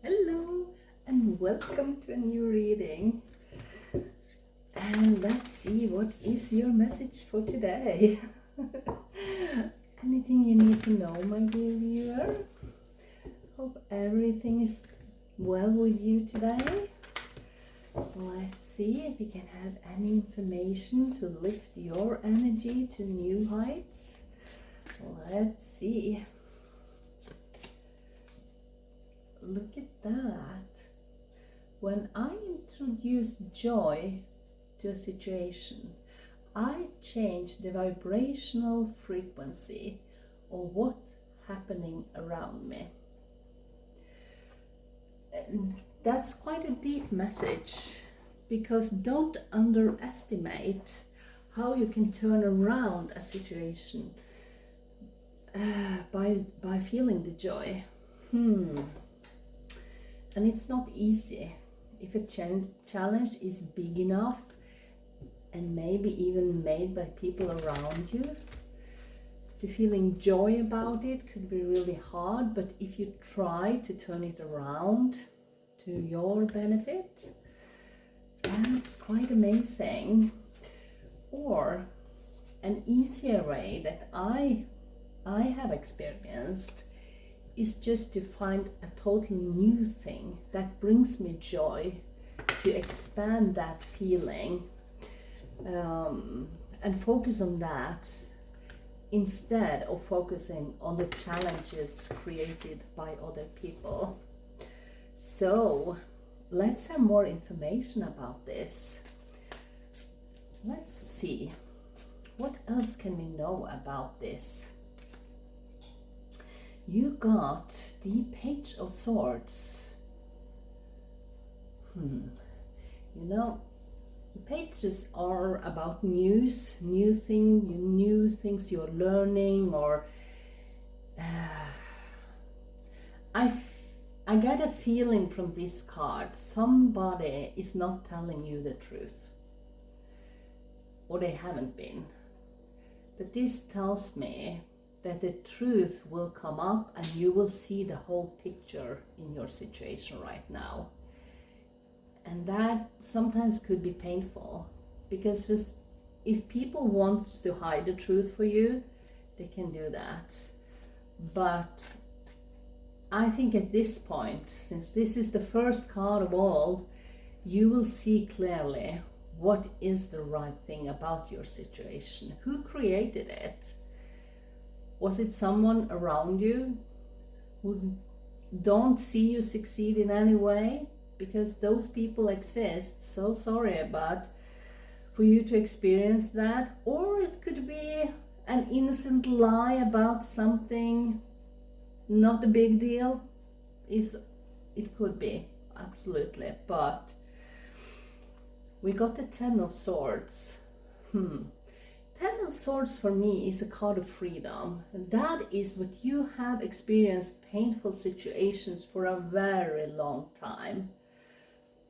Hello and welcome to a new reading. And let's see, what is your message for today? Anything you need to know, my dear viewer? Hope everything is well with you today. Let's see if we can have any information to lift your energy to new heights. Let's see. Look at that. When I introduce joy to a situation, I change the vibrational frequency of what's happening around me. And that's quite a deep message, because don't underestimate how you can turn around a situation by feeling the joy. And it's not easy. If a challenge is big enough and maybe even made by people around you, to feeling joy about it could be really hard. But if you try to turn it around to your benefit, that's quite amazing. Or an easier way that I have experienced is just to find a totally new thing that brings me joy, to expand that feeling and focus on that instead of focusing on the challenges created by other people. So let's have more information about this. Let's see, what else can we know about this? You got the Page of Swords. You know, pages are about news, new things you're learning, or I get a feeling from this card, somebody is not telling you the truth, or they haven't been. But this tells me that the truth will come up and you will see the whole picture in your situation right now. And that sometimes could be painful, because if people want to hide the truth for you, they can do that. But I think at this point, since this is the first card of all, you will see clearly what is the right thing about your situation. Who created it? Was it someone around you who don't see you succeed in any way? Because those people exist. So sorry about for you to experience that. Or it could be an innocent lie about something, not a big deal. It could be, absolutely. But we got the Ten of Swords. Ten of Swords for me is a card of freedom. And that is what you have experienced painful situations for a very long time.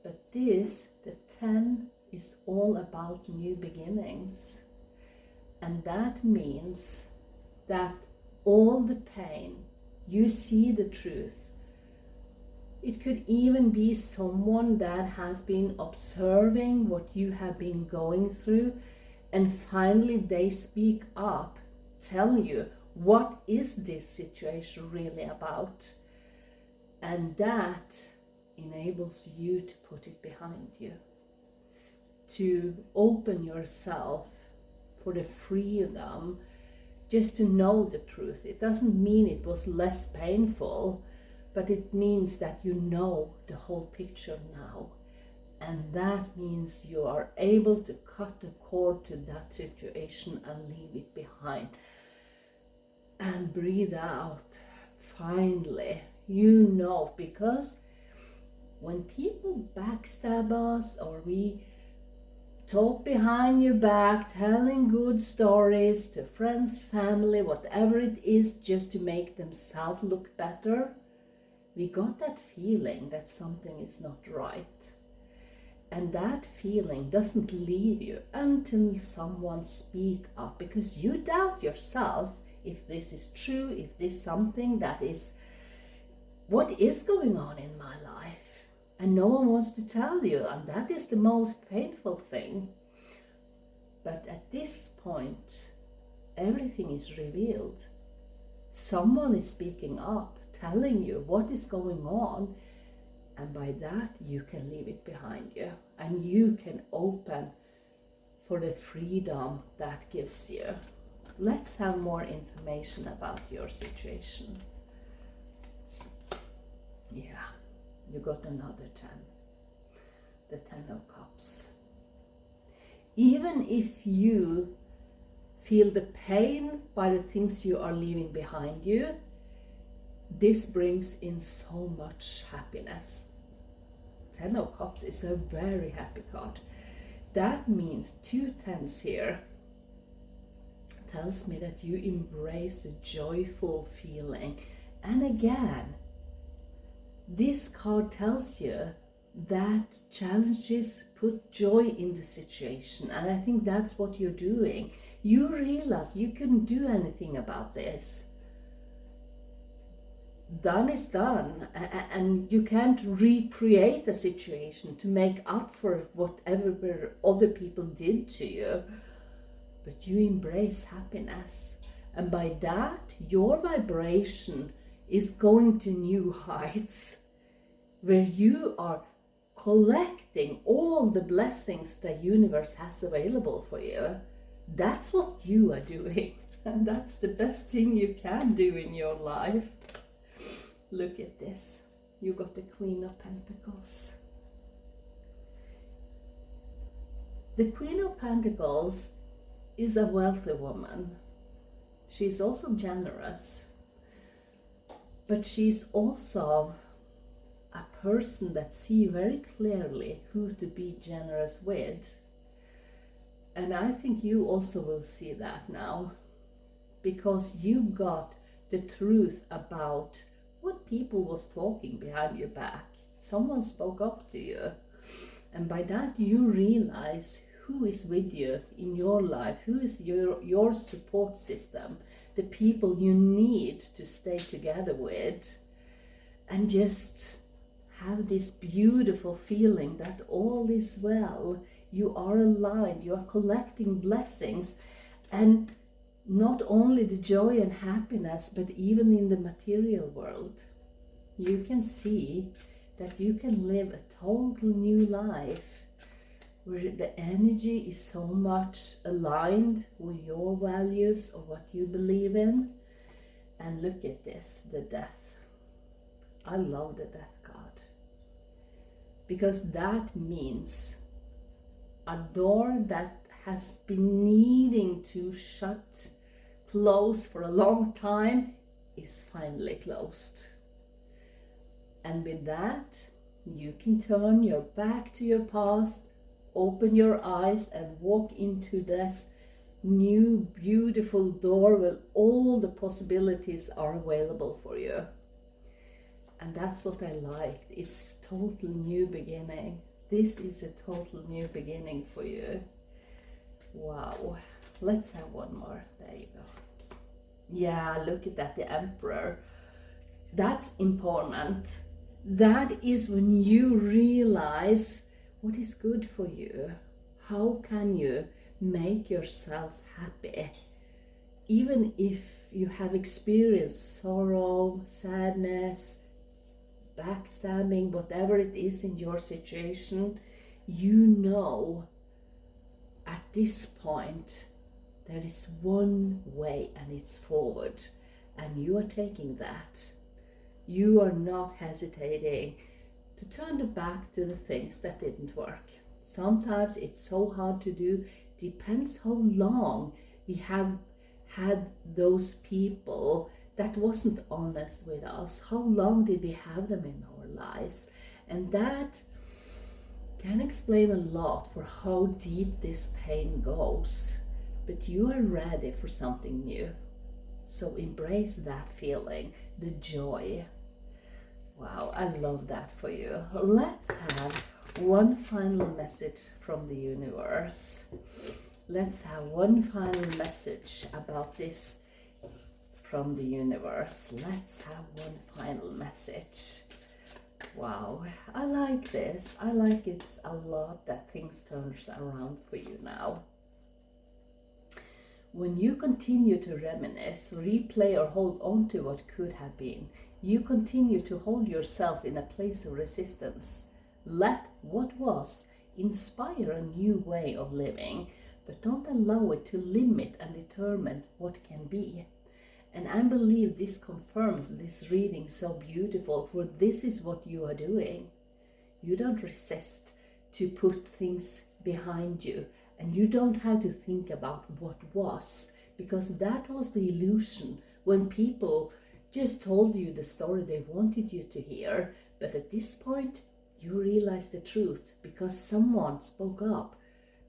But this, the 10, is all about new beginnings. And that means that all the pain, you see the truth. It could even be someone that has been observing what you have been going through, and finally they speak up, tell you, what is this situation really about? And that enables you to put it behind you, to open yourself for the freedom just to know the truth. It doesn't mean it was less painful, but it means that you know the whole picture now. And that means you are able to cut the cord to that situation and leave it behind. And breathe out. Finally, you know, because when people backstab us, or we talk behind your back, telling good stories to friends, family, whatever it is, just to make themselves look better, we got that feeling that something is not right. And that feeling doesn't leave you until someone speaks up, because you doubt yourself if this is true, if this is something that is what is going on in my And no one wants to tell you, and that is the most painful thing. But at this point, everything is revealed. Someone is speaking up, telling you what is going on, and by that you can leave it behind you, and you can open for the freedom that gives you. Let's have more information about your situation. Yeah, you got another 10. The 10 of Cups. Even if you feel the pain by the things you are leaving behind you, this brings in so much happiness. 10 of Cups is a very happy card. That means 2 10s here tells me that you embrace the joyful feeling. And again, this card tells you that challenges put joy in the situation, and I think that's what you're doing. You realize you couldn't do anything about this. Done is done, and you can't recreate the situation to make up for whatever other people did to you, but you embrace happiness, and by that your vibration is going to new heights where you are collecting all the blessings the universe has available for you. That's what you are doing, and that's the best thing you can do in your life. Look at this. You got the Queen of Pentacles. The Queen of Pentacles is a wealthy woman. She's also generous, but she's also a person that sees very clearly who to be generous with. And I think you also will see that now, because you got the truth about what people was talking behind your back. Someone spoke up to you, and by that you realize who is with you in your life, who is your support system, the people you need to stay together with, and just have this beautiful feeling that all is well. You are aligned, you are collecting blessings, and not only the joy and happiness, but even in the material world. You can see that you can live a total new life where the energy is so much aligned with your values or what you believe in. And look at this, the Death. I love the Death card, because that means a door that has been needing to close for a long time is finally closed. And with that, you can turn your back to your past, open your eyes and walk into this new beautiful door where all the possibilities are available for you. And that's what I liked. It's total new beginning. This is a total new beginning for you. Wow. Let's have one more. There you go. Yeah, look at that, the Emperor. That's empowerment. That is when you realize what is good for you. How can you make yourself happy? Even if you have experienced sorrow, sadness, backstabbing, whatever it is in your situation, you know at this point there is one way and it's forward, and you are taking that. You are not hesitating to turn the back to the things that didn't work. Sometimes it's so hard to do. Depends how long we have had those people that wasn't honest with us. How long did we have them in our lives? And that can explain a lot for how deep this pain goes. But you are ready for something new. So embrace that feeling, the joy. Wow, I love that for you. Let's have one final message from the universe. Let's have one final message about this from the universe. Let's have one final message. Wow, I like this. I like it a lot that things turns around for you now. When you continue to reminisce, replay, or hold on to what could have been, you continue to hold yourself in a place of resistance. Let what was inspire a new way of living, but don't allow it to limit and determine what can be. And I believe this confirms this reading so beautiful, for this is what you are doing. You don't resist to put things behind you, and you don't have to think about what was, because that was the illusion when people just told you the story they wanted you to hear. But at this point, you realize the truth because someone spoke up.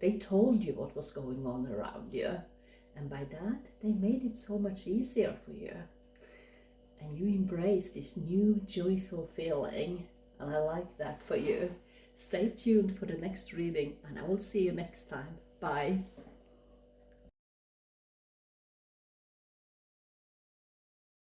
They told you what was going on around you. And by that, they made it so much easier for you. And you embrace this new joyful feeling. And I like that for you. Stay tuned for the next reading, and I will see you next time. Bye.